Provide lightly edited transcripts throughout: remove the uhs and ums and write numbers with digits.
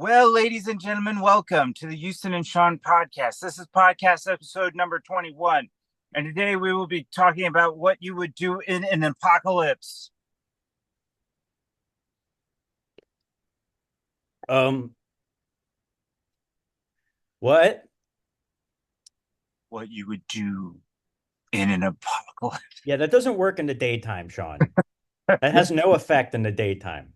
Well, ladies and gentlemen, welcome to the Houston and Sean podcast. This is podcast episode number 21. And today we will be talking about what you would do in an apocalypse. Um, what? What you would do in an apocalypse. Yeah, that doesn't work in the daytime, Sean. That has no effect in the daytime.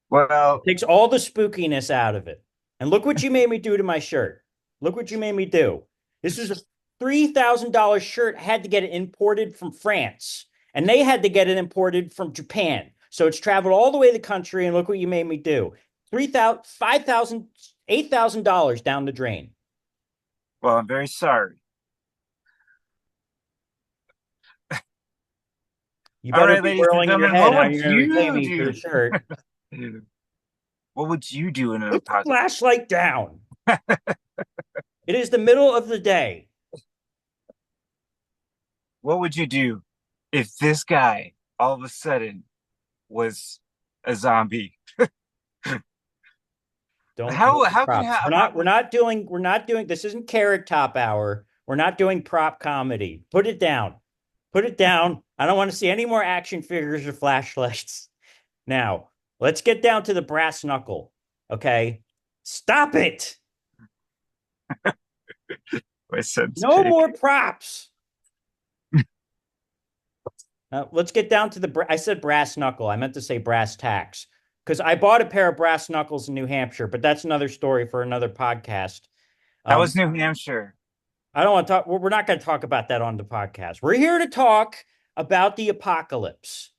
Well, It takes all the spookiness out of it. And look what you made me do to my shirt. Look what you made me do. This is a $3,000 shirt. I had to get it imported from France, and they had to get it imported from Japan. So it's traveled all the way to the country, and look what you made me do. 3,000, 5,000, $8,000 down the drain. well, I'm very sorry. You All better right, be ladies and whirling in your gentlemen, head what how would you're going to repay you me for the do? shirt. What would you do in an Put the apocalypse? flashlight down. It is the middle of the day. What would you do if this guy all of a sudden was a zombie? Don't come up How with how can props. ha We're not doing this isn't Carrot Top Hour. We're not doing prop comedy. Put it down. Put it down. I don't want to see any more action figures or flashlights. Now, let's get down to the brass knuckle. Okay? Stop it. my son's No pig? more props. Let's get down to I said brass knuckle. I meant to say brass tacks because I bought a pair of brass knuckles in New Hampshire, but that's another story for another podcast. That Um, was New Hampshire. I don't want to talk. We're not going to talk about that on the podcast. We're here to talk about the apocalypse.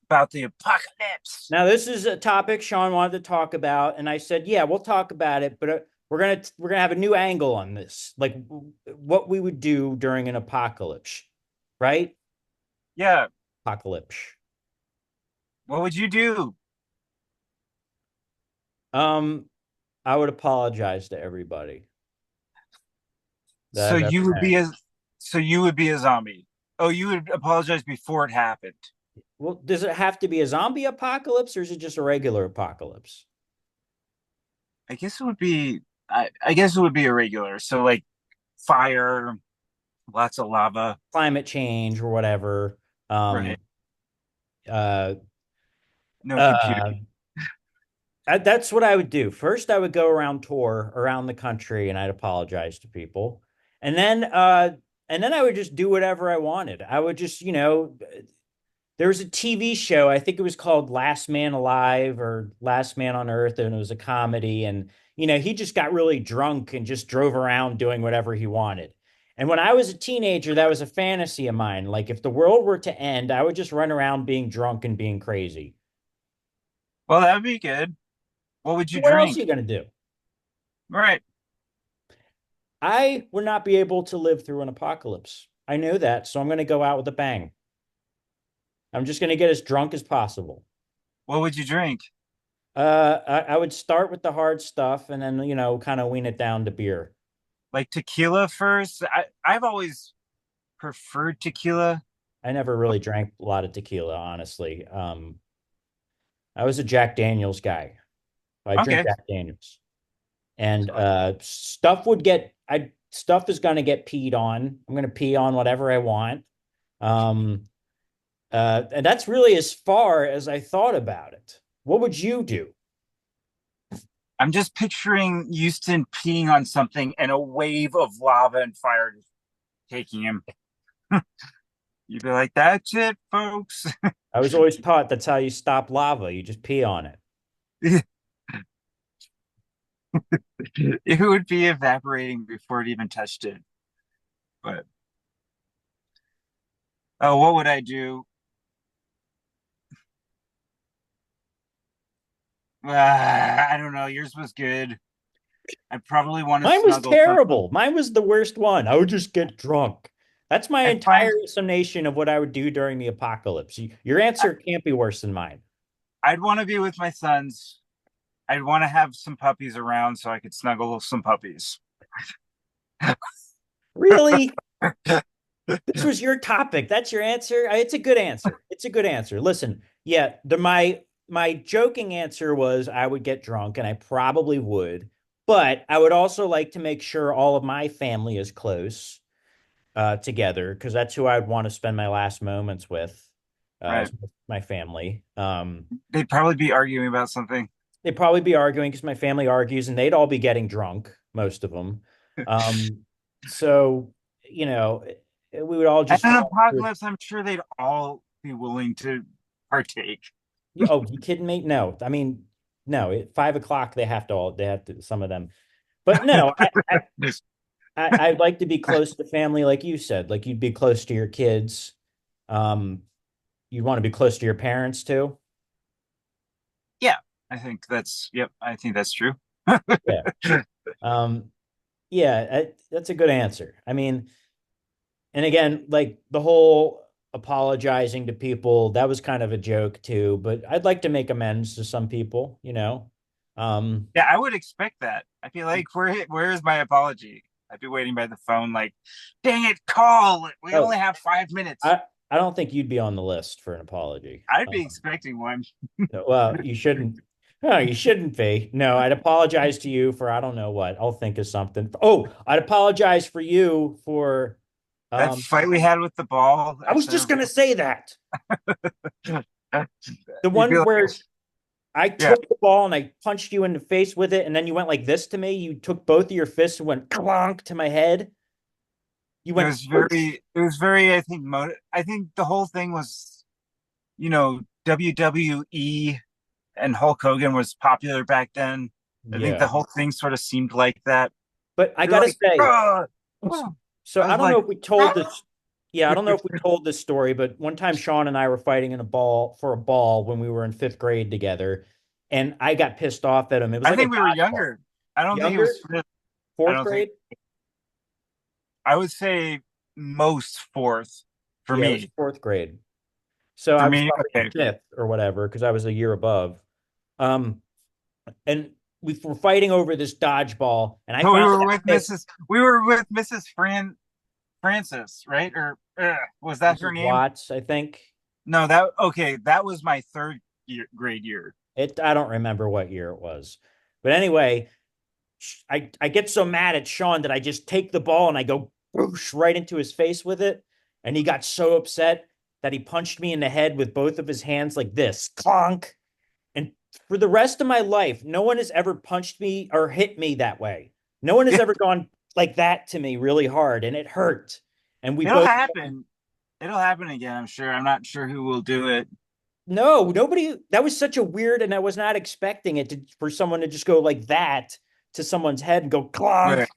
About the apocalypse. Now, this is a topic Sean wanted to talk about, and I said, "Yeah, we'll talk about it, but we're gonna have a new angle on this, like what we would do during an apocalypse, right? Yeah. Apocalypse. What would you do? Um, I would apologize to everybody that So I've ever you would met. be a so you would be a zombie. Oh, you would apologize before it happened. Well, does it have to be a zombie apocalypse, or is it just a regular apocalypse? I guess it would be I guess it would be a regular. So like fire, lots of lava. Climate change or whatever. Right. Um, uh, No computer. uh, that's what I would do. First, I would go around tour around the country and I'd apologize to people. And then I would just do whatever I wanted. I would just, there was a TV show, I think it was called Last Man Alive or Last Man on Earth, and it was a comedy. And, he just got really drunk and just drove around doing whatever he wanted. And when I was a teenager, that was a fantasy of mine. Like if the world were to end, I would just run around being drunk and being crazy. Well, that would be good. What would you What else are drink? you going to do? Right. I would not be able to live through an apocalypse. I know that, so I'm going to go out with a bang. I'm just going to get as drunk as possible. What would you drink? I would start with the hard stuff and then, kind of wean it down to beer. Like tequila first? I've always preferred tequila. I never really drank a lot of tequila, honestly. I was a Jack Daniels guy. I drink Okay. Jack Daniels, and stuff is going to get peed on. I'm going to pee on whatever I want. Um, and that's really as far as I thought about it. What would you do? I'm just picturing Houston peeing on something and a wave of lava and fire just taking him. You'd be like, that's it, folks. I was always taught that's how you stop lava. You just pee on it. It would be evaporating before it even touched it. But oh, what would I do? I don't know. Yours was good. I probably want to Mine was snuggle some. terrible. Mine was the worst one. I would just get drunk. That's my I'd find. entire summation of what I would do during the apocalypse. Your answer can't be worse than mine. I'd want to be with my sons. I'd want to have some puppies around so I could snuggle with some puppies. Really? This was your topic. That's your answer. It's a good answer. It's a good answer. Listen, yeah, my joking answer was I would get drunk, and I probably would, but I would also like to make sure all of my family is close together, because that's who I'd want to spend my last moments with, Right. is my family. They'd probably be arguing about something. They'd probably be arguing because my family argues, and they'd all be getting drunk, most of them. Um, so, you know, we would all And just an talk through. apocalypse, I'm sure they'd all be willing to partake. Oh, you kidding me? No, I mean, no. At 5 o'clock, they have to, some of them. But no, I'd like to be close to family, like you said. Like you'd be close to your kids. Um, you want to be close to your parents too. Yeah, I think that's, yep, I think that's true. Yeah. Um, yeah, that's a good answer. I mean, and again, like the whole apologizing to people, that was kind of a joke too, but I'd like to make amends to some people, you know. Um, Yeah, I would expect that. I'd be like, where is my apology? I'd be waiting by the phone, like, dang it, call. We oh, only have 5 minutes. I don't think you'd be on the list for an apology. I'd be expecting one. Well, you shouldn't. No, you shouldn't be. No, I'd apologize to you for I don't know what. I'll think of something. Oh, I'd apologize for you for That um fight we had with the ball I at was just the gonna say that. The you'd be one like, where I yeah, took the ball and I punched you in the face with it, and then you went like this to me. You took both of your fists and went clonk to my head. You went, I think I think the whole thing was, WWE and Hulk Hogan was popular back then. I think yeah. the whole thing sort of seemed like that. But I You're gotta like, say, "Ah!" so I I was don't know like, if we told "Ah!" this. Yeah, I don't know if we told this story, but one time Sean and I were fighting in a ball for a ball when we were in fifth grade together, and I got pissed off at him. It was I like a think we were dodgeball. younger. I don't think it Younger, was. I fourth don't think grade. I would say most fourth for Yeah, it was me. fourth grade. So For I was me, probably okay. fifth or whatever because I was a year above. Um, and we were fighting over this dodgeball, and I So finally got pissed. We were with Mrs. Francis, right? Or was that her Mrs. name? Watts, I think. No, that okay. That was my grade year. I don't remember what year it was, but anyway, I get so mad at Sean that I just take the ball and I go whoosh right into his face with it, and he got so upset that he punched me in the head with both of his hands like this, clonk. And for the rest of my life, no one has ever punched me or hit me that way. No one has ever gone like that to me really hard, and it hurt. And we It'll both, happen. It'll happen again, I'm sure. I'm not sure who will do it. no, nobody, that was such a weird, and I was not expecting it to, for someone to just go like that to someone's head and go clonk, Right.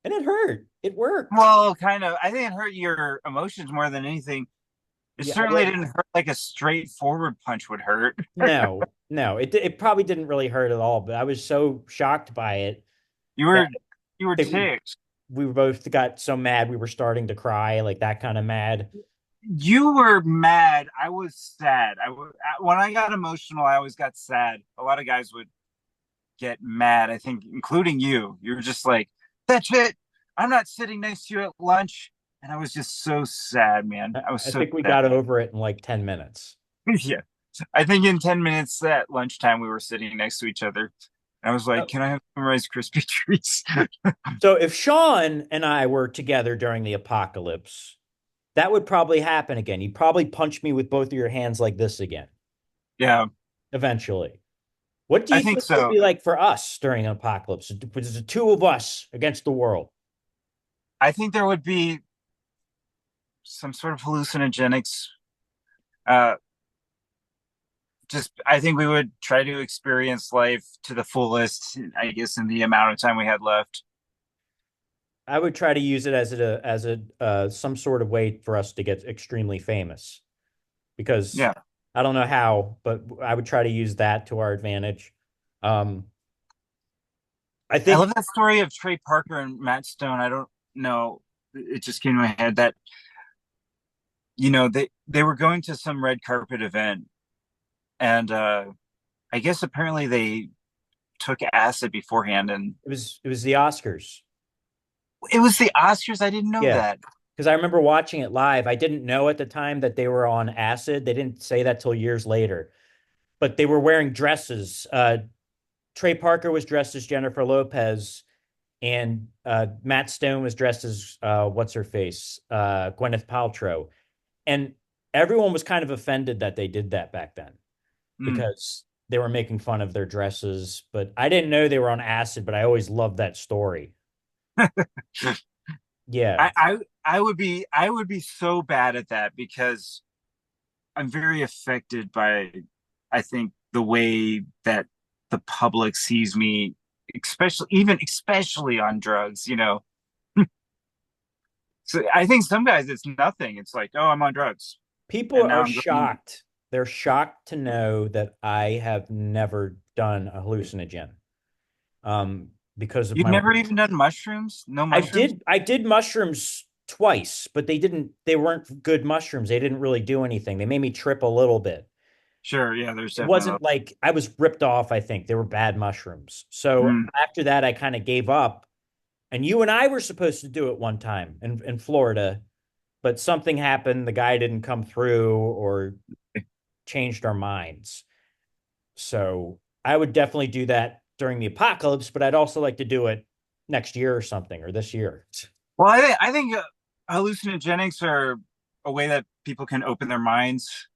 and it hurt. It worked. Well, kind of. I think it hurt your emotions more than anything. It Yeah, certainly well, didn't hurt like a straightforward punch would hurt. no, it probably didn't really hurt at all, but I was so shocked by it You that were you were that ticked. we both got so mad we were starting to cry, like that kind of mad. You were mad. I was sad. When I got emotional, I always got sad. A lot of guys would get mad, I think, including you. You were just like, "That's it. I'm not sitting next to you at lunch." And I was just so sad, man. I was I so think we sad. got over it in like 10 minutes. Yeah. I think in 10 minutes at lunchtime, we were sitting next to each other. And I was like, Oh, "Can I have some Rice Krispie treats?" so if Sean and I were together during the apocalypse, that would probably happen again. You'd probably punch me with both of your hands like this again, Yeah, eventually. What do I you think think it would so. be like for us during an apocalypse? It's the two of us against the world. I think there would be some sort of hallucinogenics. Uh, just, I think we would try to experience life to the fullest, I guess, in the amount of time we had left. I would try to use it as a some sort of way for us to get extremely famous because Yeah. I don't know how, but I would try to use that to our advantage. Um, I I think love that story of Trey Parker and Matt Stone. I don't know. It just came to my head that, they were going to some red carpet event and I guess apparently they took acid beforehand and it was the Oscars. it was the Oscars. I didn't know Yeah, that. because I remember watching it live. I didn't know at the time that they were on acid. They didn't say that till years later. but they were wearing dresses. Trey Parker was dressed as Jennifer Lopez, and Matt Stone was dressed as what's her face, Gwyneth Paltrow, and everyone was kind of offended that they did that back then Mm. because they were making fun of their dresses. But I didn't know they were on acid, but I always loved that story. Yeah. I, I I would be so bad at that because I'm very affected by, I think, the way that the public sees me, especially on drugs, you know. So I think some guys it's nothing. It's like, oh, I'm on drugs. People And now are I'm going, shocked. They're shocked to know that I have never done a hallucinogen because of you've my never work. even done mushrooms? No I mushrooms? did I did mushrooms twice, but they weren't good mushrooms. They didn't really do anything. They made me trip a little bit. Sure, yeah, there's It definitely wasn't like I was ripped off, I think. They were bad mushrooms. So mm, after that I kind of gave up. And you and I were supposed to do it one time in Florida, but something happened. The guy didn't come through or changed our minds. So I would definitely do that during the apocalypse, but I'd also like to do it next year or something or this year. well, I think hallucinogenics are a way that people can open their minds.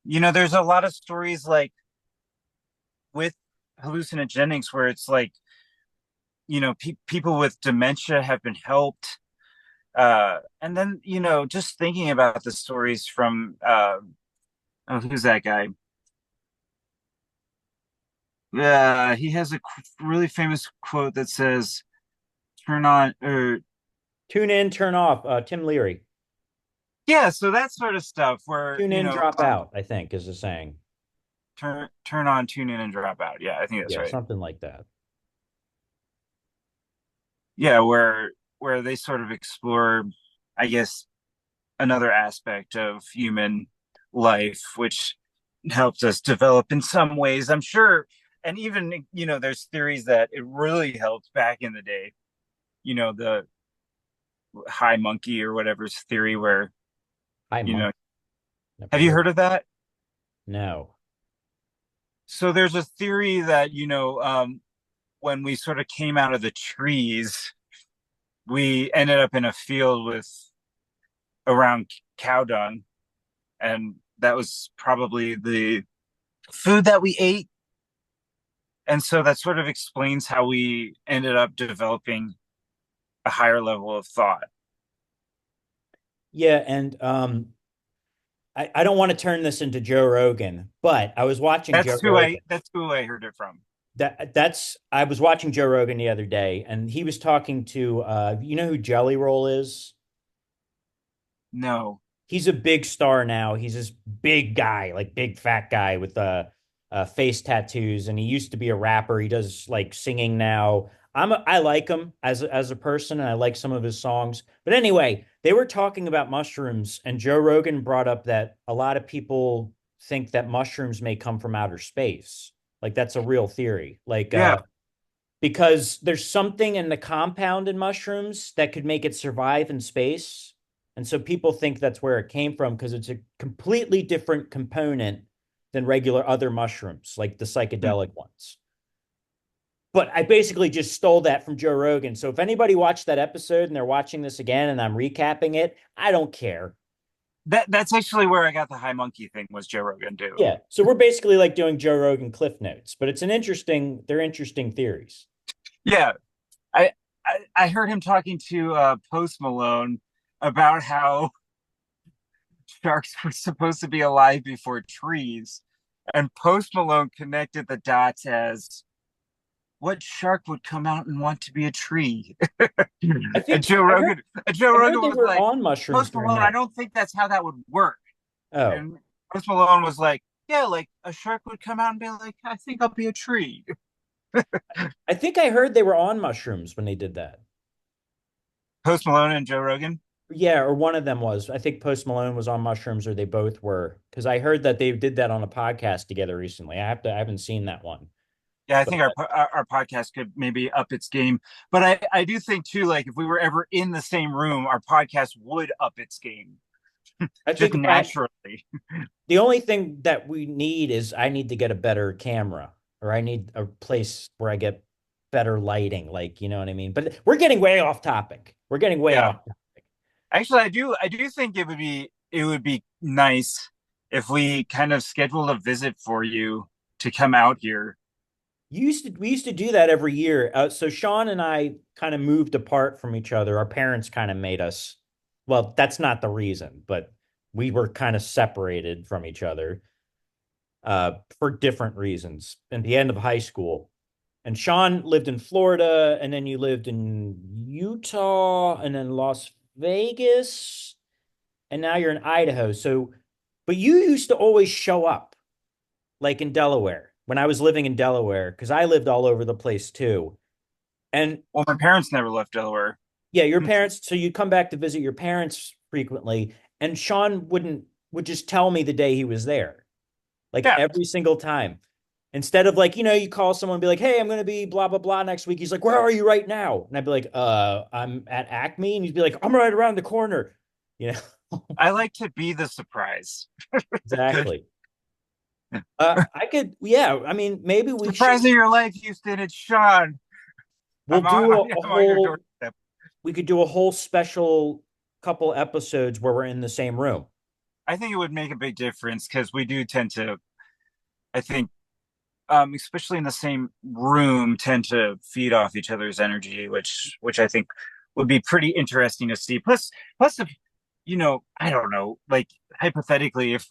You know, there's a lot of stories like with hallucinogenics where it's like, you know, people with dementia have been helped. And then, you know, just thinking about the stories from, oh, who's that guy? Yeah, he has a really famous quote that says, turn on, or Tune in, turn off. Tim Leary. yeah, so that sort of stuff where, Tune you in, know, drop out, I think is the saying. turn on, tune in, and drop out. Yeah, I think that's Yeah, right. something like that. Yeah, where they sort of explore, I guess, another aspect of human life, which helps us develop in some ways, I'm sure. And even, you know, there's theories that it really helped back in the day. You know, the high monkey or whatever's theory where, Hi, you know, Monk. Never have you heard. heard of that? No. So there's a theory that, you know, when we sort of came out of the trees, we ended up in a field with around cow dung, and that was probably the food that we ate. And so that sort of explains how we ended up developing a higher level of thought. Yeah, and I don't want to turn this into Joe Rogan, but I was watching Joe Rogan. That's who I heard it from. That's I was watching Joe Rogan the other day, and he was talking to you know who Jelly Roll is? No. He's a big star now. He's this big guy, like big fat guy with face tattoos, and he used to be a rapper. He does like singing now. I like him as a person, and I like some of his songs. But anyway, they were talking about mushrooms, and Joe Rogan brought up that a lot of people think that mushrooms may come from outer space. Like that's a real theory. Like Yeah. because there's something in the compound in mushrooms that could make it survive in space. And so people think that's where it came from because it's a completely different component than regular other mushrooms, like the Hmm. psychedelic ones. But I basically just stole that from Joe Rogan. So if anybody watched that episode and they're watching this again and I'm recapping it, I don't care. That's actually where I got the high monkey thing was Joe Rogan too. Yeah. So we're basically like doing Joe Rogan cliff notes, but they're interesting theories. Yeah. I I heard him talking to Post Malone about how sharks were supposed to be alive before trees. And Post Malone connected the dots as what shark would come out and want to be a tree? I And think I heard Joe I heard Rogan they was were like, on mushrooms Post during Malone, I that. don't think that's how that would work. Oh, And Post Malone was like, yeah, like a shark would come out and be like, I think I'll be a tree. I think I heard they were on mushrooms when they did that. Post Malone and Joe Rogan. Yeah, or one of them was. I think Post Malone was on mushrooms, or they both were. Because I heard that they did that on a podcast together recently. I haven't seen that one. Yeah, I But think our podcast could maybe up its game. But I do think too, like if we were ever in the same room, our podcast would up its game. I just think if I naturally. the only thing that we need is I need to get a better camera or I need a place where I get better lighting, like, you know what I mean? But we're getting way off topic. We're getting way Yeah. off. Actually, I do think it would be nice if we kind of scheduled a visit for you to come out here. We used to do that every year. So Sean and I kind of moved apart from each other. Our parents kind of made us, well, that's not the reason, but we were kind of separated from each other for different reasons at the end of high school. And Sean lived in Florida, and then you lived in Utah, and then Las Vegas, and now you're in Idaho. So, but you used to always show up, like in Delaware, when I was living in Delaware, because I lived all over the place too. And Well, my parents never left Delaware. yeah, your parents, so you'd come back to visit your parents frequently, and Sean would just tell me the day he was there, like Yeah, every single time. Instead of like, you call someone and be like, hey, I'm going to be blah, blah, blah next week. He's like, where are you right now? And I'd be like, I'm at Acme. And he'd be like, I'm right around the corner. You know, I like to be the surprise. exactly. I could, yeah. I mean, maybe Surprise of your life, Houston. It's Sean. we'll do a I'm on your whole, doorstep. we could do a whole special couple episodes where we're in the same room. I think it would make a big difference because we do tend to, I think, especially in the same room, tend to feed off each other's energy, which I think would be pretty interesting to see. Plus, if I don't know, like hypothetically, if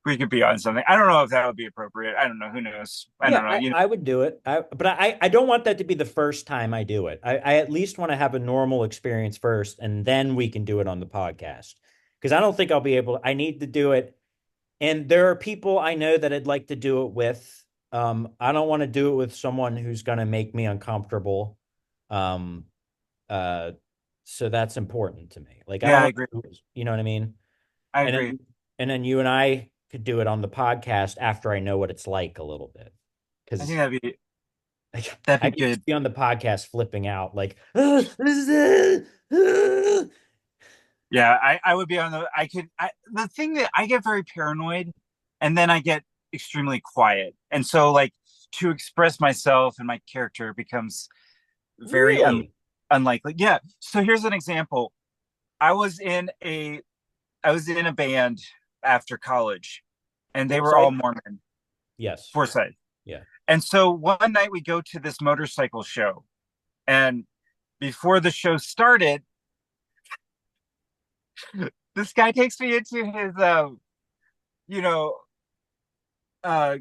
we could be on something. I don't know if that would be appropriate. I don't know. Who knows? I Yeah, don't know. I would do it. But I don't want that to be the first time I do it. I at least want to have a normal experience first, and then we can do it on the podcast. Because I don't think I'll be able, I need to do it. And there are people I know that I'd like to do it with. I don't want to do it with someone who's going to make me uncomfortable. Um, uh, so that's important to me. Like I Yeah, don't I want agree. to, you know what I mean? I And agree. then you and I could do it on the podcast after I know what it's like a little bit. I think Because that'd I be could good. just be on the podcast flipping out like, this is it. Yeah, I would be on the thing that I get very paranoid and then I get extremely quiet. And so like to express myself and my character becomes very Really? unlikely. Yeah. So here's an example. I was in a I was in a band after college and they were all Foresight? Mormon, Yes. Forsyth. Yeah. And so one night we go to this motorcycle show and before the show started, this guy takes me into his you know, uh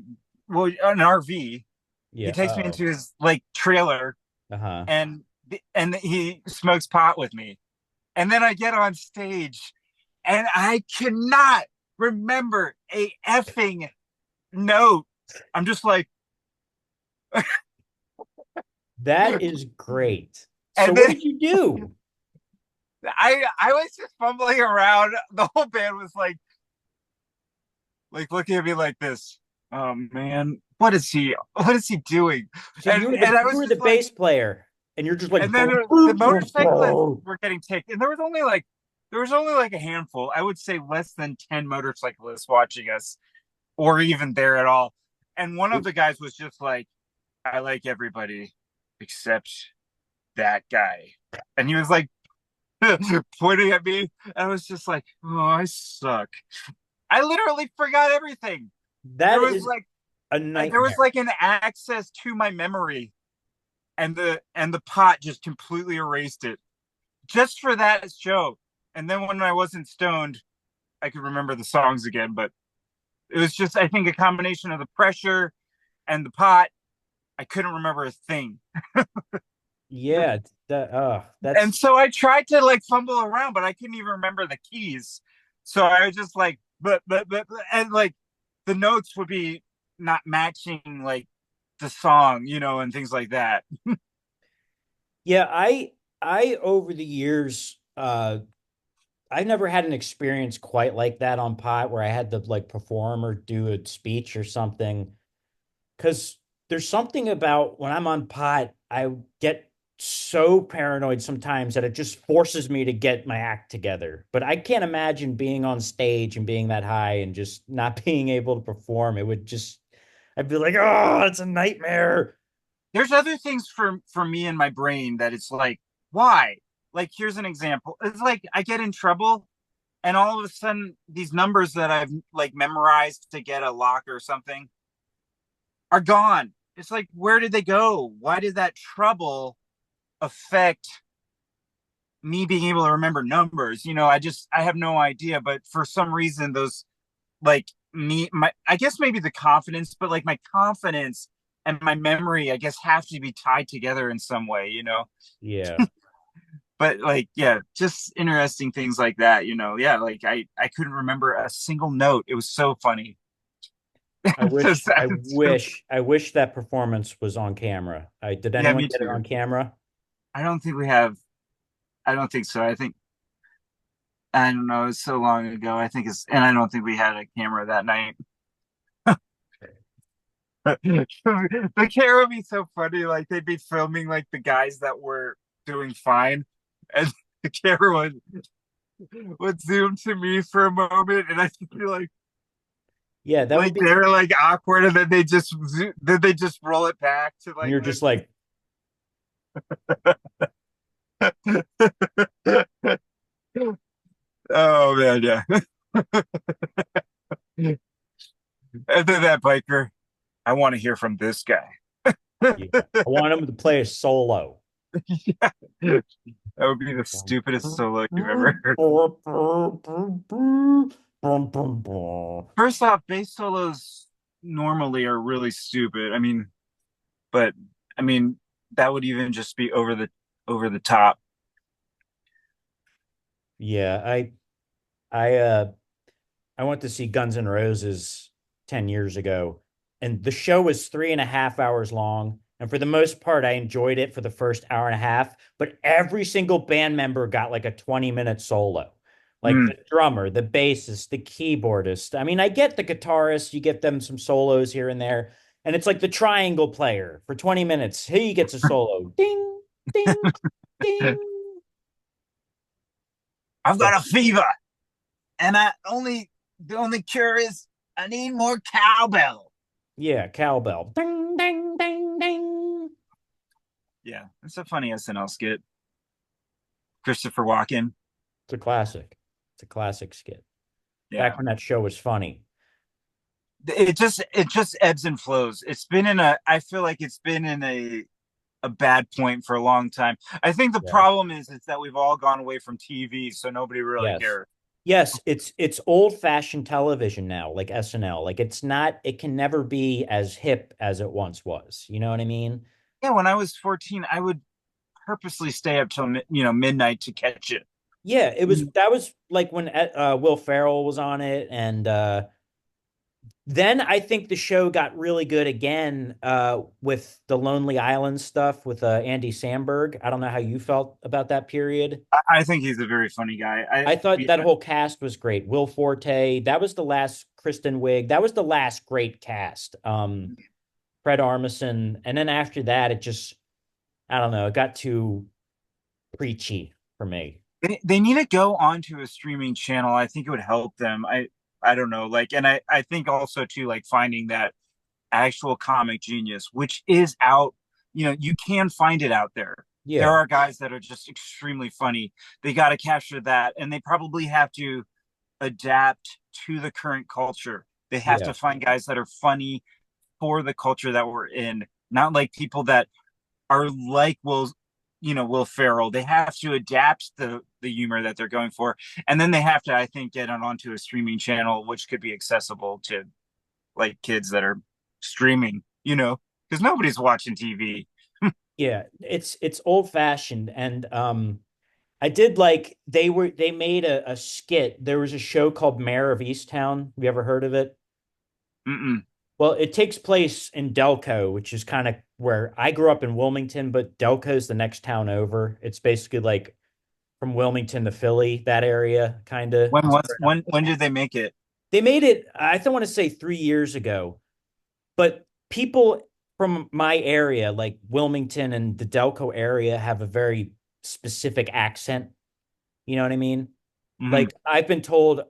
well an RV. He Yeah. takes me Oh. into his like trailer Uh-huh. and he smokes pot with me. And then I get on stage and I cannot remember a effing note. I'm just like That is great. So and what then did you do? I was just fumbling around. The whole band was like looking at me like this. Oh man, what is he doing? So And you were and I you was were the just like bass player and you're just like and then boom, the boom, boom, motorcyclists boom. were getting taken. And there was only like a handful. I would say less than 10 motorcyclists watching us or even there at all. And one of the guys was just like, I like everybody except that guy. And he was like pointing at me. I was just like, oh, I suck. I literally forgot everything. There That was is like a there was nightmare. like an access to my memory and the pot just completely erased it just for that show. And then when I wasn't stoned, I could remember the songs again. But it was just, I think, a combination of the pressure and the pot. I couldn't remember a thing. Yeah, And that's so I tried to like fumble around, but I couldn't even remember the keys. So I was just like, and like the notes would be not matching like the song, and things like that. yeah, I over the years I never had an experience quite like that on pot where I had to like perform or do a speech or something. Because there's something about when I'm on pot, I get so paranoid sometimes that it just forces me to get my act together. But I can't imagine being on stage and being that high and just not being able to perform. It would just, I'd be like, oh, it's a nightmare. There's other things for me in my brain that it's like, why? Like, here's an example. It's like I get in trouble, and all of a sudden, these numbers that I've like memorized to get a lock or something are gone. It's like, where did they go? Why did that trouble affect me being able to remember numbers? I have no idea. But for some reason, those like me, my I guess maybe the confidence, but like my confidence and my memory, I guess, have to be tied together in some way. Yeah. But like, yeah, just interesting things like that. Yeah, like I couldn't remember a single note. It was so funny. I wish, Just, I wish, I wish that performance was on camera. Did yeah, anyone me get it too. on camera? I don't think we have. I don't think so. I don't know. It's so long ago. And I don't think we had a camera that night. The camera would be so funny. Like they'd be filming like the guys that were doing fine, and the camera would zoom to me for a moment, and I feel Yeah, that would like be, they're like awkward, and then they just roll it back to and like you're just like, this. Oh man, yeah. And then that biker, I want to hear from this guy. yeah, I want him to play a solo. Yeah. That would be the stupidest solo you've ever heard. First off, bass solos normally are really stupid. But I mean, that would even just be over the top. Yeah, I I went to see Guns N' Roses 10 years ago, and the show was 3.5 hours long. And for the most part, I enjoyed it for the first hour and a half, but every single band member got like a 20-minute solo. Like Mm. the drummer, the bassist, the keyboardist. I mean, I get the guitarist, you get them some solos here and there. And it's like the triangle player for 20 minutes. He gets a solo. Ding, ding, ding. I've So got a fever, and the only cure is I need more cowbell. yeah, cowbell. Ding, ding, ding, ding. Yeah, it's a funny SNL skit. Christopher Walken. It's a classic. It's a classic skit. Back Yeah. when that show was funny. It just ebbs and flows. I feel like it's been in a bad point for a long time. I think the Yeah. problem is that we've all gone away from TV, so nobody really Yes. cares. Yes, it's old-fashioned television now, like SNL. Like it's not, it can never be as hip as it once was. You know what I mean? Yeah, when I was 14, I would purposely stay up till midnight to catch it. Yeah, it was that was like when Will Ferrell was on it, and then I think the show got really good again with the Lonely Island stuff with Andy Samberg. I don't know how you felt about that period. I think he's a very funny guy. I thought Yeah, that whole cast was great. Will Forte, that was the last Kristen Wiig, that was the last great cast. Fred Armisen, and then after that, it just I don't know, it got too preachy for me. they need to go onto a streaming channel. I think it would help them. I don't know, like, and I think also too, like finding that actual comic genius, which is out. You can find it out there. There Yeah, are guys that are just extremely funny. They got to capture that, and they probably have to adapt to the current culture. They have yeah, to find guys that are funny for the culture that we're in, not like people that are like Will Ferrell. They have to adapt the humor that they're going for, and then they have to, I think, get it onto a streaming channel, which could be accessible to like kids that are streaming. Because nobody's watching TV. yeah. It's old fashioned, and I did like they made a skit. There was a show called Mayor of Easttown. Have you ever heard of it? Mm-mm. Well, it takes place in Delco, which is kind of where I grew up in Wilmington, but Delco's the next town over. It's basically like from Wilmington to Philly, that area, kind of. When did they make it? They made it, I don't want to say 3 years ago, but people from my area, like Wilmington and the Delco area, have a very specific accent. You know what I mean? Mhm. Like I've been told,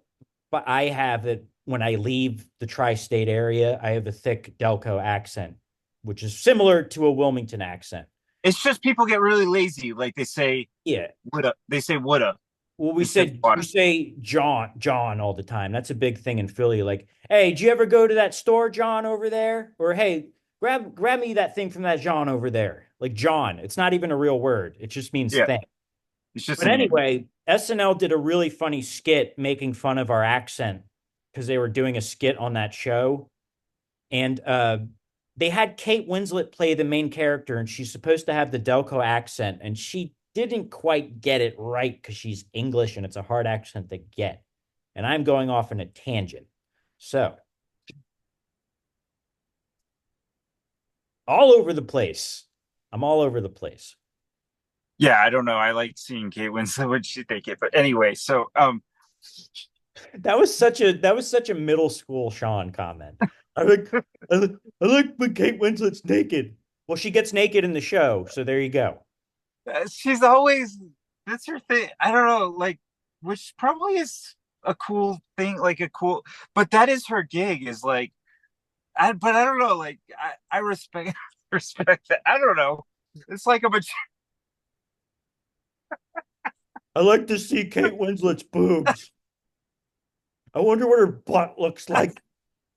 but I have it when I leave the tri-state area, I have a thick Delco accent, which is similar to a Wilmington accent. It's just people get really lazy. Like they say Yeah. woulda. They say woulda Well, instead of we oughta. say John all the time. That's a big thing in Philly. Like, hey, did you ever go to that store, John, over there? Or hey, grab me that thing from that John over there. Like John. It's not even a real word. It just means Yeah, thing. it's just But a name. anyway, SNL did a really funny skit making fun of our accent because they were doing a skit on that show. And they had Kate Winslet play the main character, and she's supposed to have the Delco accent, and she didn't quite get it right because she's English and it's a hard accent to get. And I'm going off on a tangent. So, all over the place. I'm all over the place. Yeah, I don't know. I like seeing Kate Winslet when she think it, but anyway. So That was such a middle school Sean comment. I like I like when Kate Winslet's naked. Well, she gets naked in the show, so there you go. she's always that's her thing. I don't know, like which probably is a cool thing, like a cool, but that is her gig. Is like but I don't know. Like I respect respect that. I don't know. It's like a I like to see Kate Winslet's boobs. I wonder what her butt looks like.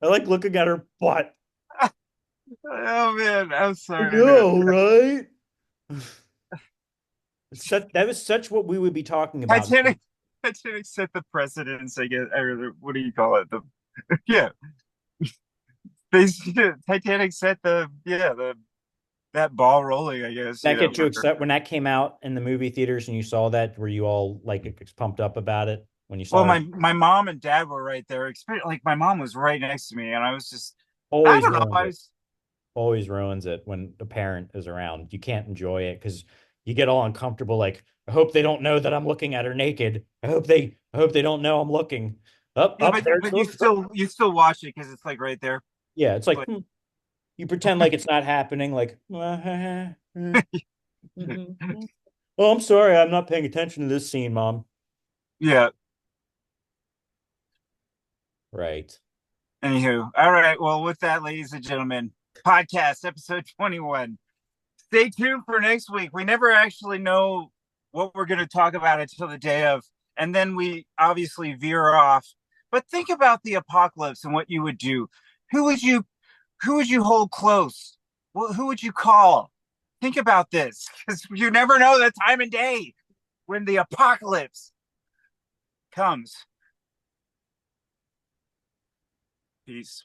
I like looking at her butt. oh man, I'm I sorry. know, right? That was such what we would be talking about. Titanic Titanic set the precedence, I guess. Or what do you call it? The yeah, they Titanic set the yeah the that ball rolling, I guess. That get you excited when that came out in the movie theaters and you saw that? Were you all like pumped up about it when you Well, saw it? my mom and dad were right there. Like my mom was right next to me, and I was just I Always don't know. ruins I it. was Always ruins it when a parent is around. You can't enjoy it because you get all uncomfortable. Like, I hope they don't know that I'm looking at her naked. I hope they don't know I'm looking. Up, yeah, up there. but you still watch it because it's like right there. Yeah, it's like But you pretend like it's not happening. Like, oh, I'm sorry, I'm not paying attention to this scene, Mom. yeah. Right. Anywho, all right. Well, with that, ladies and gentlemen, podcast episode 21. Stay tuned for next week. We never actually know what we're going to talk about until the day of, and then we obviously veer off. But think about the apocalypse and what you would do. Who would you who would you hold close? Well, who would you call? Think about this because you never know the time and day when the apocalypse comes. Peace.